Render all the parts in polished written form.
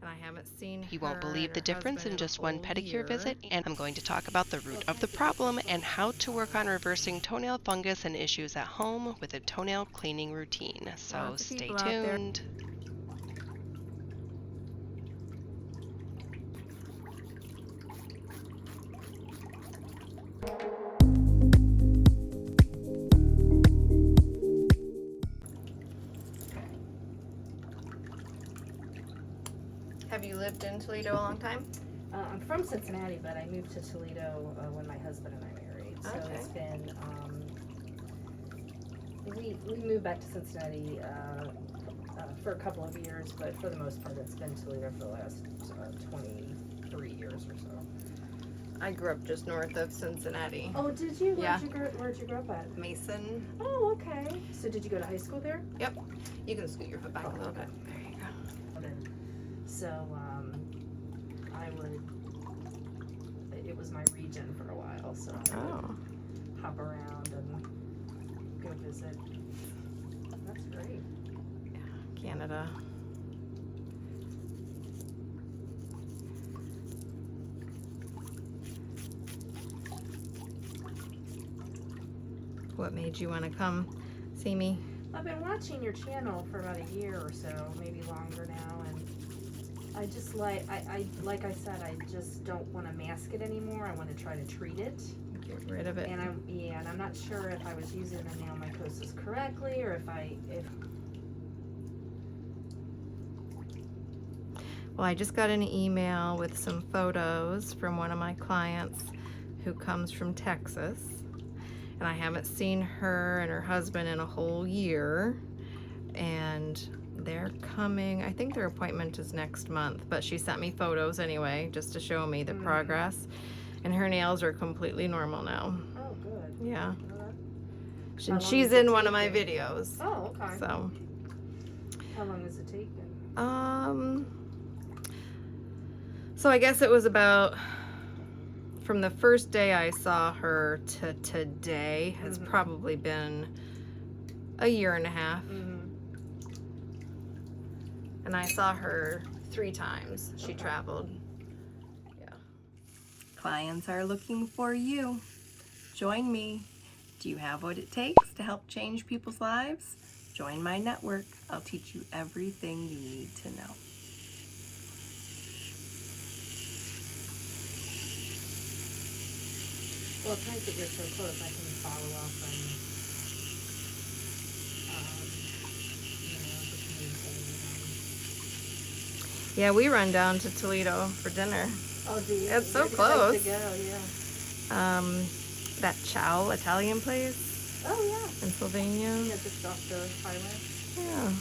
and I haven't seen You won't her believe and the her difference husband in in a just one whole pedicure year. visit, and I'm going to talk about the root of the problem and how to work on reversing toenail fungus and issues at home with a toenail cleaning routine. So Lots of stay people out there. tuned. Have you lived in Toledo a long time? I'm from Cincinnati, but I moved to Toledo when my husband and I married. So Okay. it's been, we moved back to Cincinnati for a couple of years, but for the most part it's been Toledo for the last 23 years or so. I grew up just north of Cincinnati. Oh, did you? Yeah. Where'd you grow up at? Mason. Oh, okay. So did you go to high school there? Yep. You can scoot your foot back a little okay. bit. There you go. So I would, it was my region for a while, so I would hop around and go visit. That's great. Canada. What made you want to come see me? I've been watching your channel for about a year or so, maybe longer now, and I just like I said, I just don't want to mask it anymore. I want to try to treat it. Get rid of it. And I'm not sure if I was using the nail mycosis correctly, or if Well, I just got an email with some photos from one of my clients who comes from Texas. And I haven't seen her and her husband in a whole year. And they're coming, I think their appointment is next month, but she sent me photos anyway, just to show me the progress. And her nails are completely normal now. Oh, good. Yeah. How And long she's does it in one of my take videos. Oh, okay. So. How long has it taken? So I guess it was about, from the first day I saw her to today has probably been a year and a half. And I saw her 3 times. She traveled. Yeah. Clients are looking for you. Join me. Do you have what it takes to help change people's lives? Join my network. I'll teach you everything you need to know. Well, it's nice that you're so close. I can follow up and, just Yeah, we run down to Toledo for dinner. Oh, do you? It's so Where do you close. like to go? Yeah. That Chow Italian place Oh, yeah. in Sylvania. Yeah, just off the highway. Yeah.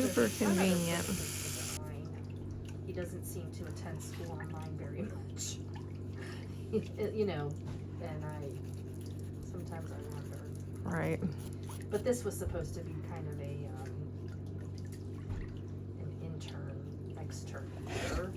Super convenient. He doesn't seem to attend school online very much. You know, and sometimes I wonder. Right. But this was supposed to be kind of an extern year.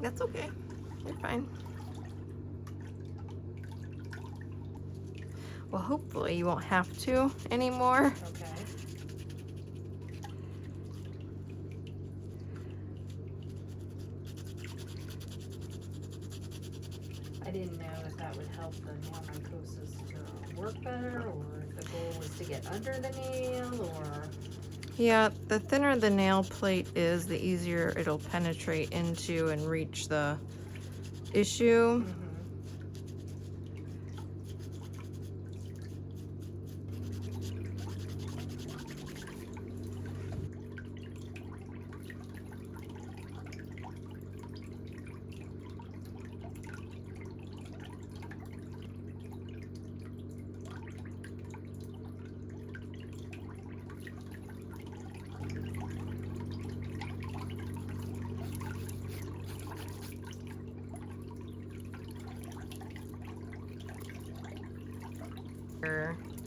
That's okay. You're fine. Well, hopefully you won't have to anymore. Okay. I didn't know if that would help the nail mycosis to work better, or if the goal was to get under the nail, or... Yeah, the thinner the nail plate is, the easier it'll penetrate into and reach the issue. Mhm.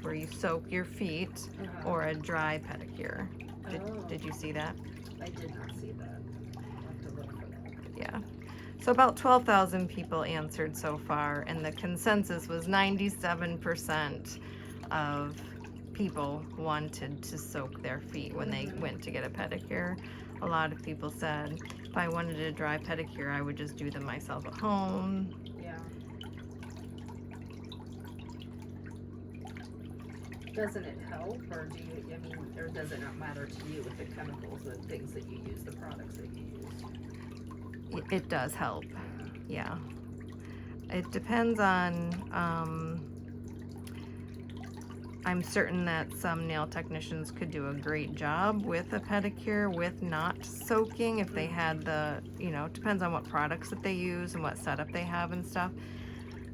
Where you soak your feet, or a dry pedicure. Did you see that? I did not see that. I'll have to look for that. Yeah. So about 12,000 people answered so far, and the consensus was 97% of people wanted to soak their feet when they went to get a pedicure. A lot of people said, if I wanted a dry pedicure, I would just do them myself at home. Yeah. Doesn't it help, or do you, I mean, or does it not matter to you with the chemicals, the things that you use, the products that you use? It does help, yeah. It depends on, I'm certain that some nail technicians could do a great job with a pedicure with not soaking if they had the, you know, it depends on what products that they use and what setup they have and stuff.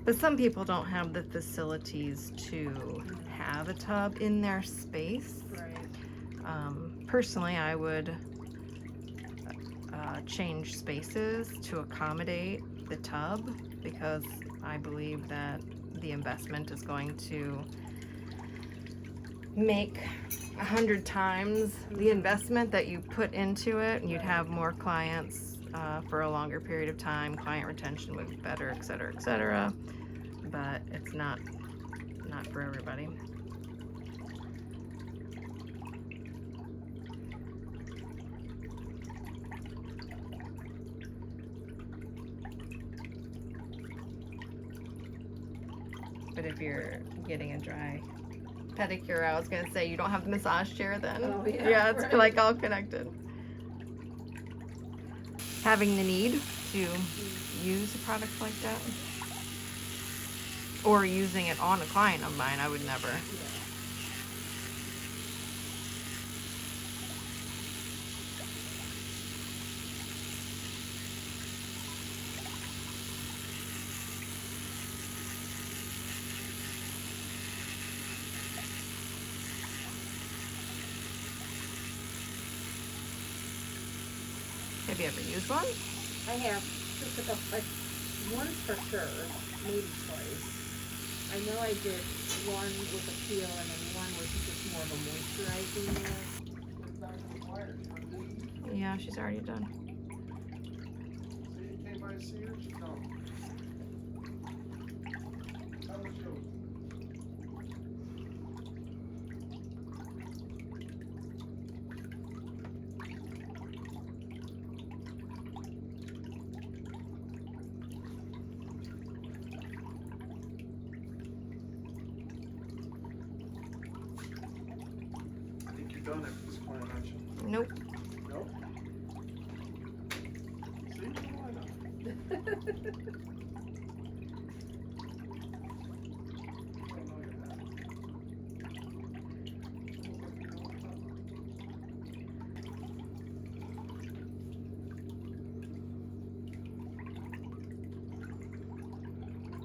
But some people don't have the facilities to have a tub in their space. Right. Personally, I would change spaces to accommodate the tub, because I believe that the investment is going to make 100 times the investment that you put into it, and you'd have more clients for a longer period of time. Client retention would be better, et cetera, et cetera. But it's not for everybody. But if you're getting a dry pedicure, I was gonna say you don't have the massage chair then. Oh, yeah, Yeah, it's right. like all connected. Having the need to use a product like that, or using it on a client of mine, I would never. Have you ever used one? I have just a couple, like, once for sure, maybe twice. I know I did one with a peel, and then one was just more of a moisturizing. Yeah, she's already done. So you came by to see her? She's gone. How was yours? I think you're done at this point, aren't you? Nope. Nope. See? Why not? I don't know you're not.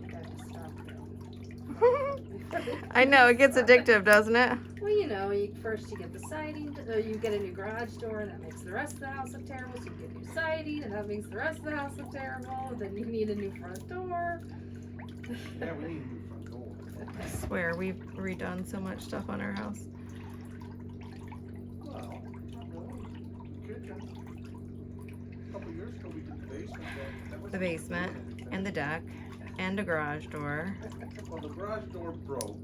You gotta stop now. I know, it gets addictive, doesn't it? Well, you know, first you get the siding, you get a new garage door, and that makes the rest of the house look terrible. So you get new siding, and that makes the rest of the house look terrible. And then you need a new front door. Yeah, we need a new front door. I swear, we've redone so much stuff on our house. Well, not really. Good job. couple years ago, we did the basement. That was The basement and the deck and a garage door. Well, the garage door broke.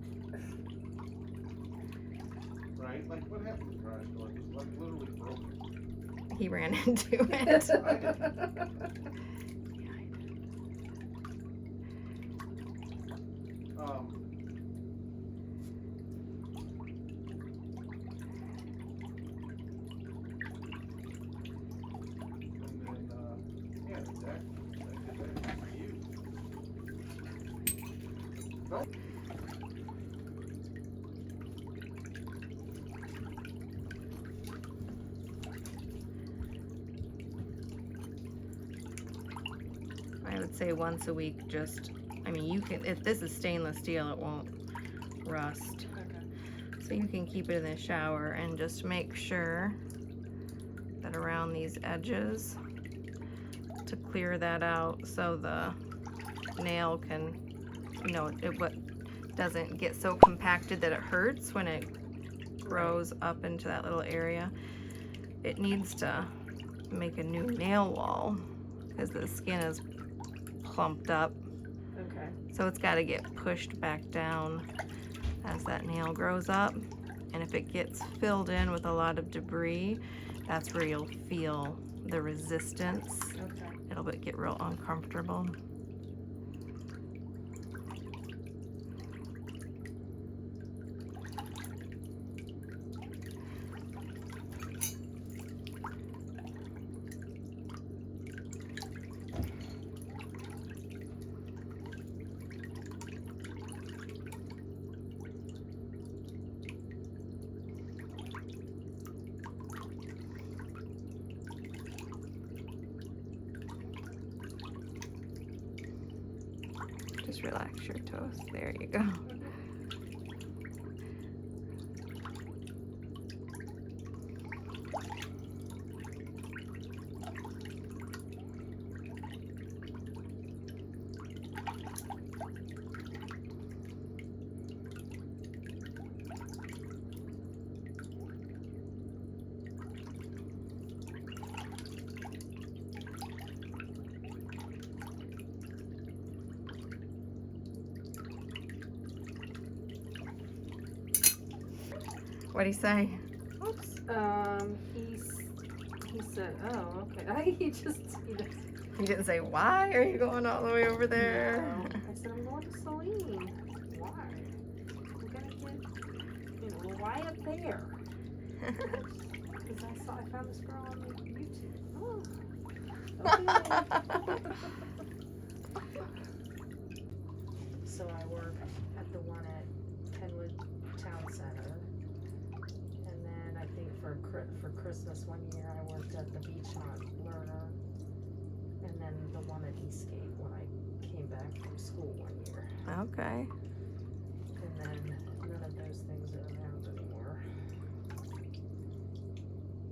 Right? Like, what happened to the garage door? It was like literally broken. He ran into it. I didn't. And then, yeah, the deck. I did that for you. Nope. I would say once a week, just, I mean, you can, if this is stainless steel, it won't rust. Okay. So you can keep it in the shower and just make sure that around these edges to clear that out so the nail can, you know, what doesn't get so compacted that it hurts when it grows up into that little area. It needs to make a new nail wall because the skin is plumped up. Okay. So it's got to get pushed back down as that nail grows up. And if it gets filled in with a lot of debris, that's where you'll feel the resistance. Okay. It'll get real uncomfortable. Just relax your toes. There you go. What'd he say? Oops. He said, oh, okay. He He didn't say, why are you going all the way over there? No. I said, I'm going to Celine. Why? I'm gonna get, you know, why up there? Because I found this girl on YouTube. Oh. Okay. So I work at the one at Kenwood Town Center. And then I think for Christmas one year I worked at the Beachmont Learner. And then the one at Eastgate when I came back from school one year. Okay. And then none of those things are around anymore.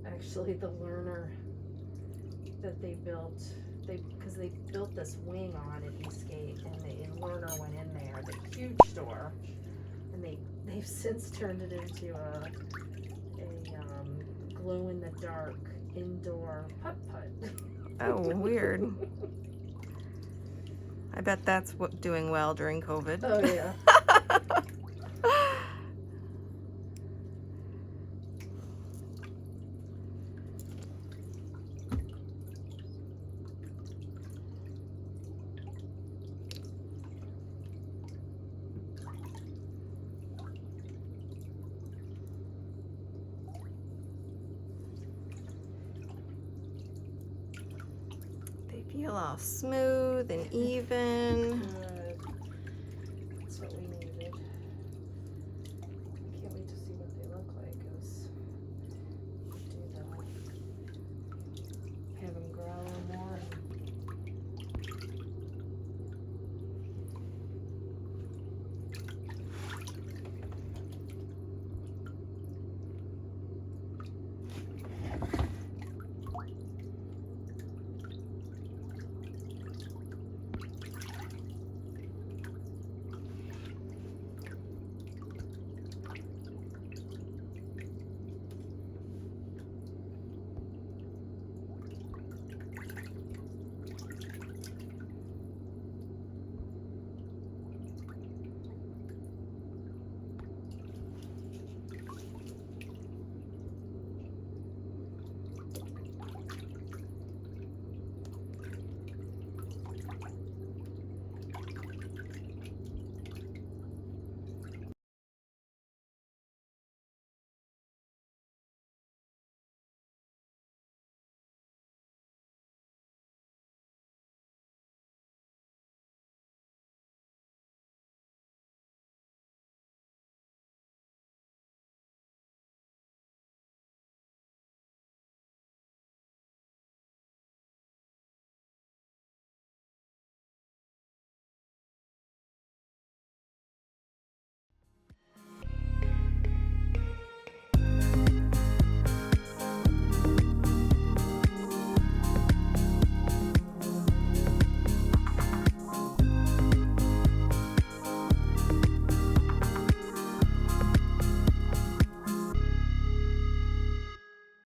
Actually, the Learner that they built, because they built this wing on at Eastgate, and Learner went in there, the huge store, and they've since turned it into a glow in the dark indoor putt-putt. Oh, weird. I bet that's what doing well during COVID. Oh yeah. They feel all smooth and even. Good.